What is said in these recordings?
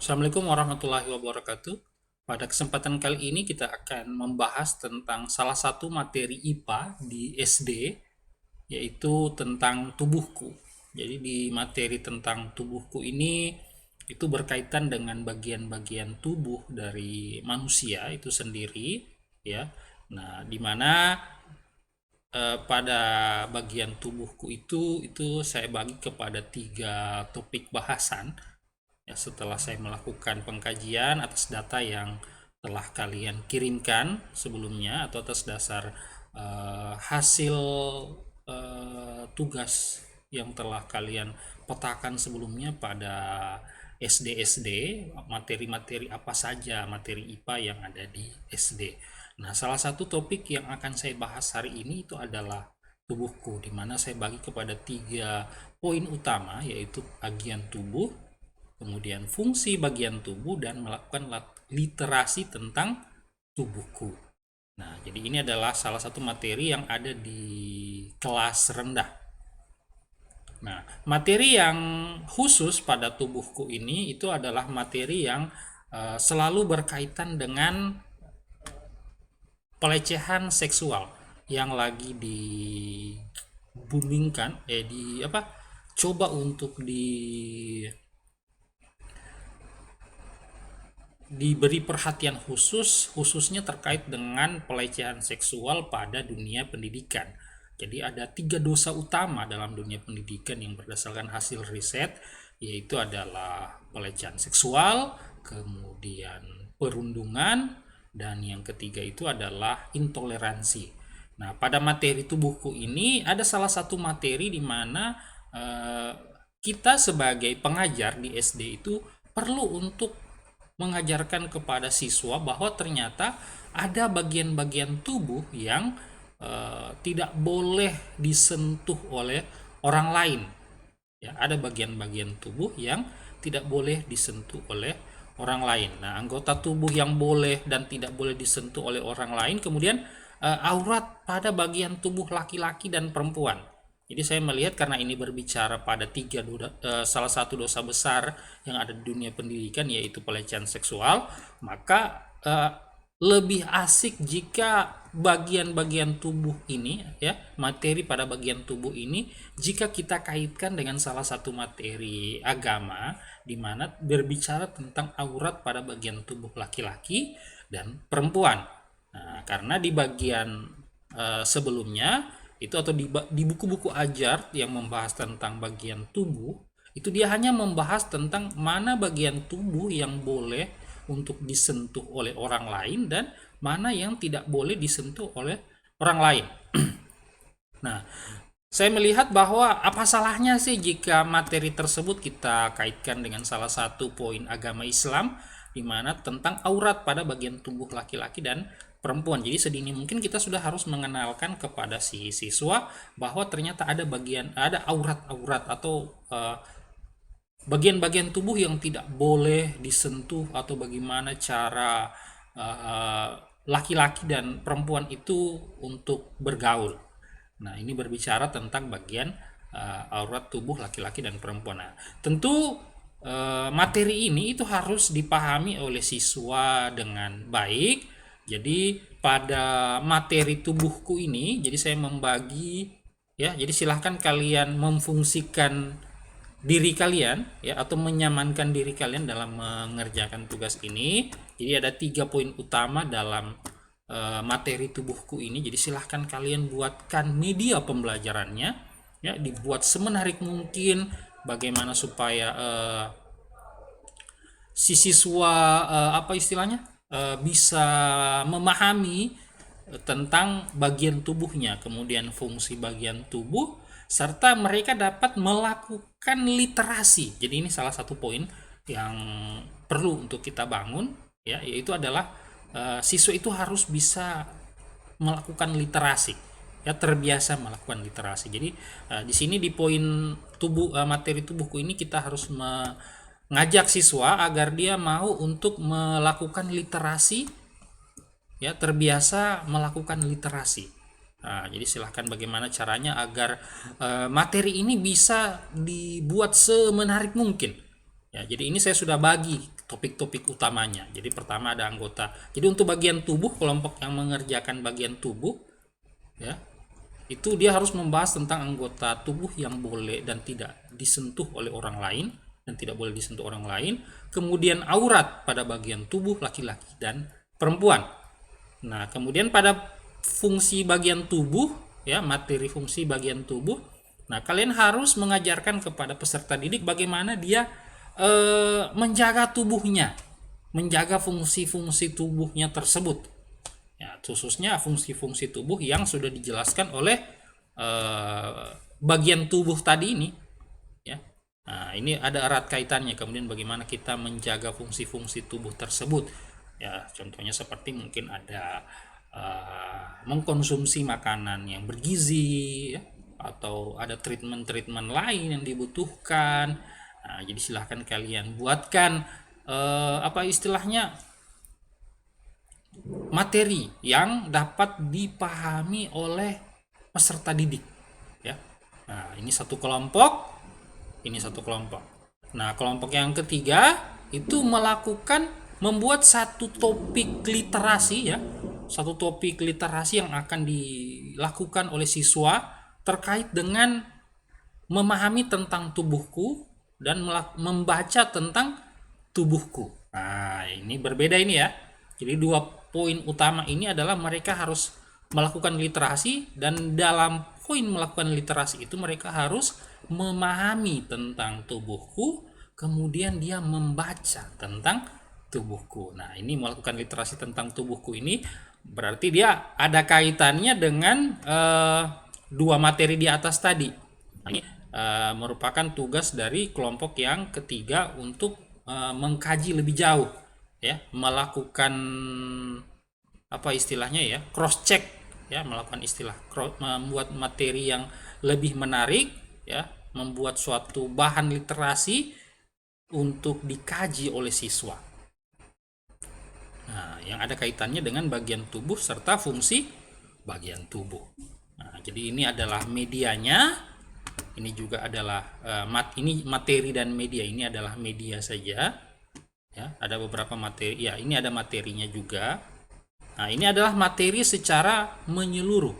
Assalamualaikum warahmatullahi wabarakatuh. Pada kesempatan kali ini kita akan membahas tentang salah satu materi IPA di SD, yaitu tentang tubuhku. Jadi di materi tentang tubuhku ini itu berkaitan dengan bagian-bagian tubuh dari manusia itu sendiri, ya. Nah, di mana pada bagian tubuhku itu saya bagi kepada tiga topik bahasan. Ya, setelah saya melakukan pengkajian atas data yang telah kalian kirimkan sebelumnya atau atas dasar hasil tugas yang telah kalian petakan sebelumnya pada SD materi-materi apa saja materi IPA yang ada di SD. Nah, salah satu topik yang akan saya bahas hari ini itu adalah tubuhku, di mana saya bagi kepada tiga poin utama, yaitu bagian tubuh, kemudian fungsi bagian tubuh, dan melakukan literasi tentang tubuhku. Nah, jadi ini adalah salah satu materi yang ada di kelas rendah. Nah, materi yang khusus pada tubuhku ini itu adalah materi yang selalu berkaitan dengan pelecehan seksual yang lagi dibuningkan, di apa, coba untuk diberi perhatian khusus, khususnya terkait dengan pelecehan seksual pada dunia pendidikan. Jadi ada tiga dosa utama dalam dunia pendidikan yang berdasarkan hasil riset, yaitu adalah pelecehan seksual, kemudian perundungan, dan yang ketiga itu adalah intoleransi. Nah, pada materi tubuhku ini ada salah satu materi di mana kita sebagai pengajar di SD itu perlu untuk mengajarkan kepada siswa bahwa ternyata ada bagian-bagian tubuh yang tidak boleh disentuh oleh orang lain. Ya, ada bagian-bagian tubuh yang tidak boleh disentuh oleh orang lain. Nah, anggota tubuh yang boleh dan tidak boleh disentuh oleh orang lain, kemudian aurat pada bagian tubuh laki-laki dan perempuan. Jadi saya melihat karena ini berbicara pada salah satu dosa besar yang ada di dunia pendidikan, yaitu pelecehan seksual, maka lebih asik jika bagian-bagian tubuh ini, ya, materi pada bagian tubuh ini, jika kita kaitkan dengan salah satu materi agama di mana berbicara tentang aurat pada bagian tubuh laki-laki dan perempuan. Nah, karena di bagian sebelumnya itu, atau di buku-buku ajar yang membahas tentang bagian tubuh, itu dia hanya membahas tentang mana bagian tubuh yang boleh untuk disentuh oleh orang lain dan mana yang tidak boleh disentuh oleh orang lain. Nah, saya melihat bahwa apa salahnya sih jika materi tersebut kita kaitkan dengan salah satu poin agama Islam, di mana tentang aurat pada bagian tubuh laki-laki dan perempuan. Jadi sedini mungkin kita sudah harus mengenalkan kepada si siswa bahwa ternyata ada aurat-aurat atau bagian-bagian tubuh yang tidak boleh disentuh, atau bagaimana cara laki-laki dan perempuan itu untuk bergaul. Nah, ini berbicara tentang bagian aurat tubuh laki-laki dan perempuan. Nah, tentu materi ini itu harus dipahami oleh siswa dengan baik. Jadi pada materi tubuhku ini, jadi saya membagi, ya. Jadi silahkan kalian memfungsikan diri kalian, ya, atau menyamankan diri kalian dalam mengerjakan tugas ini. Jadi ada tiga poin utama dalam materi tubuhku ini. Jadi silahkan kalian buatkan media pembelajarannya, ya, dibuat semenarik mungkin, bagaimana supaya si siswa apa istilahnya bisa memahami tentang bagian tubuhnya, kemudian fungsi bagian tubuh, serta mereka dapat melakukan literasi. Jadi ini salah satu poin yang perlu untuk kita bangun, ya, yaitu adalah siswa itu harus bisa melakukan literasi, ya, terbiasa melakukan literasi. Jadi di sini di poin materi tubuhku ini kita harus mengajak siswa agar dia mau untuk melakukan literasi, ya, terbiasa melakukan literasi. Nah, jadi silahkan bagaimana caranya agar materi ini bisa dibuat semenarik mungkin. Ya, jadi ini saya sudah bagi topik-topik utamanya. Jadi pertama ada anggota. Jadi untuk bagian tubuh, kelompok yang mengerjakan bagian tubuh ya, itu dia harus membahas tentang anggota tubuh yang boleh dan tidak disentuh oleh orang lain dan tidak boleh disentuh orang lain. Kemudian aurat pada bagian tubuh laki-laki dan perempuan. Nah, kemudian pada fungsi bagian tubuh ya, materi fungsi bagian tubuh. Nah, kalian harus mengajarkan kepada peserta didik bagaimana dia menjaga tubuhnya, menjaga fungsi-fungsi tubuhnya tersebut. Ya, khususnya fungsi-fungsi tubuh yang sudah dijelaskan oleh bagian tubuh tadi ini. Ya, nah ini ada erat kaitannya. Kemudian bagaimana kita menjaga fungsi-fungsi tubuh tersebut. Ya, contohnya seperti mungkin ada mengkonsumsi makanan yang bergizi, ya, atau ada treatment-treatment lain yang dibutuhkan. Nah, jadi silahkan kalian buatkan apa istilahnya, materi yang dapat dipahami oleh peserta didik ya. Nah, ini satu kelompok, ini satu kelompok. Nah, kelompok yang ketiga itu membuat satu topik literasi ya, satu topik literasi yang akan dilakukan oleh siswa terkait dengan memahami tentang tubuhku dan membaca tentang tubuhku. Nah, ini berbeda ini ya. Jadi dua poin utama ini adalah mereka harus melakukan literasi, dan dalam poin melakukan literasi itu mereka harus memahami tentang tubuhku, kemudian dia membaca tentang tubuhku. Nah, ini melakukan literasi tentang tubuhku ini berarti dia ada kaitannya dengan dua materi di atas tadi. Nah, ini merupakan tugas dari kelompok yang ketiga untuk mengkaji lebih jauh ya, melakukan apa istilahnya ya, cross check ya, melakukan membuat materi yang lebih menarik ya, membuat suatu bahan literasi untuk dikaji oleh siswa. Nah, yang ada kaitannya dengan bagian tubuh serta fungsi bagian tubuh. Nah, jadi ini adalah medianya. Ini juga adalah ini materi dan media, ini adalah media saja ya. Ada beberapa materi ya, ini ada materinya juga. Nah, ini adalah materi secara menyeluruh.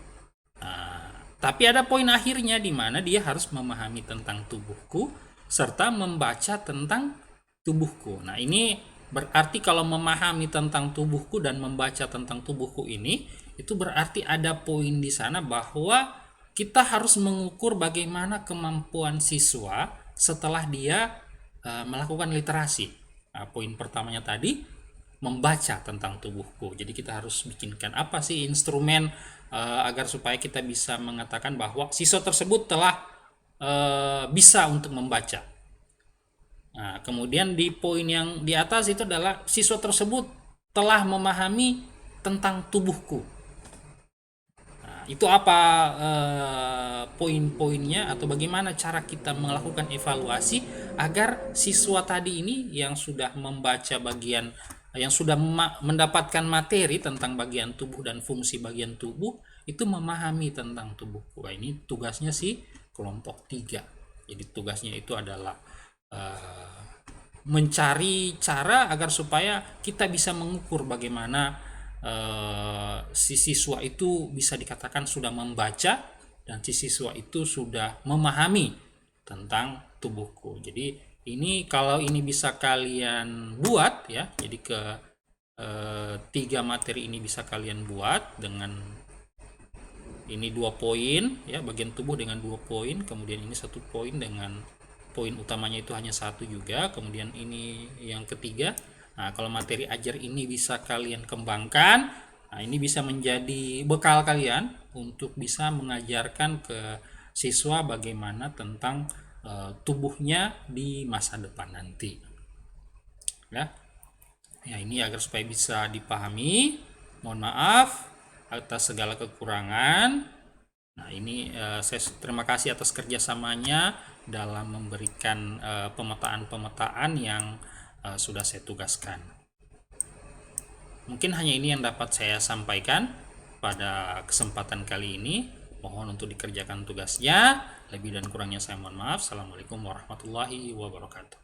Nah, tapi ada poin akhirnya di mana dia harus memahami tentang tubuhku serta membaca tentang tubuhku. Nah, ini berarti kalau memahami tentang tubuhku dan membaca tentang tubuhku ini, itu berarti ada poin di sana bahwa kita harus mengukur bagaimana kemampuan siswa setelah dia melakukan literasi. Nah, poin pertamanya tadi membaca tentang tubuhku. Jadi kita harus bikinkan apa sih instrumen agar supaya kita bisa mengatakan bahwa siswa tersebut telah bisa untuk membaca. Nah, kemudian di poin yang di atas itu adalah siswa tersebut telah memahami tentang tubuhku. Itu apa poin-poinnya atau bagaimana cara kita melakukan evaluasi agar siswa tadi ini yang sudah membaca bagian, yang sudah mendapatkan materi tentang bagian tubuh dan fungsi bagian tubuh itu memahami tentang tubuhku. Nah, ini tugasnya si kelompok 3. Jadi tugasnya itu adalah mencari cara agar supaya kita bisa mengukur bagaimana si siswa itu bisa dikatakan sudah membaca dan si siswa itu sudah memahami tentang tubuhku. Jadi ini kalau ini bisa kalian buat ya, jadi tiga materi ini bisa kalian buat dengan ini 2 poin ya, bagian tubuh dengan 2 poin, kemudian ini 1 poin dengan poin utamanya itu hanya 1 juga, kemudian ini yang ketiga. Nah, kalau materi ajar ini bisa kalian kembangkan, nah ini bisa menjadi bekal kalian untuk bisa mengajarkan ke siswa bagaimana tentang tubuhnya di masa depan nanti. Ya. Ya, ini agar supaya bisa dipahami. Mohon maaf atas segala kekurangan. Nah, ini saya terima kasih atas kerjasamanya dalam memberikan pemetaan-pemetaan yang sudah saya tugaskan. Mungkin hanya ini yang dapat saya sampaikan pada kesempatan kali ini. Mohon untuk dikerjakan tugasnya. Lebih dan kurangnya saya mohon maaf. Assalamualaikum warahmatullahi wabarakatuh.